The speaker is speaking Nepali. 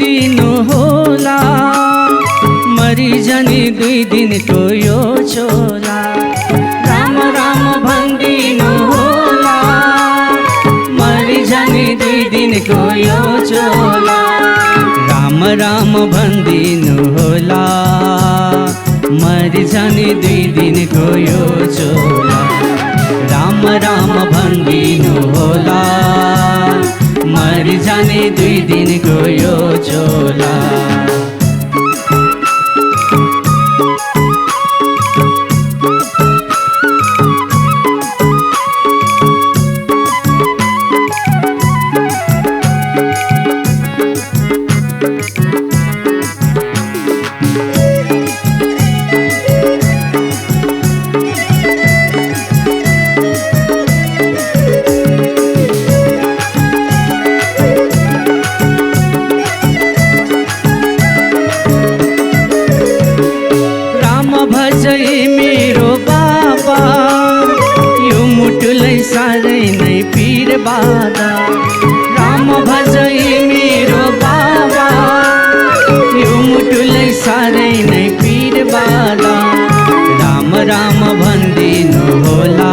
भनिदिनु होला, मरिजनी 2 दिनको यो छोला। राम राम भनिदिनु होला, मरिजनी 2 दिनको यो छोला। राम राम भनिदिनु होला, मरिजनी 2 दिनको यो छोला। राम राम भनिदिनु होला, मरिजनी 2 दिनको यो छोला। भजै मेरो बाबा, यो मुटुलाई साह्रै नै पीर बाधा। राम भजै मेरो बाबा, यो मुटुलाई साह्रै नै पीर बाधा। राम राम भनिदिनु होला,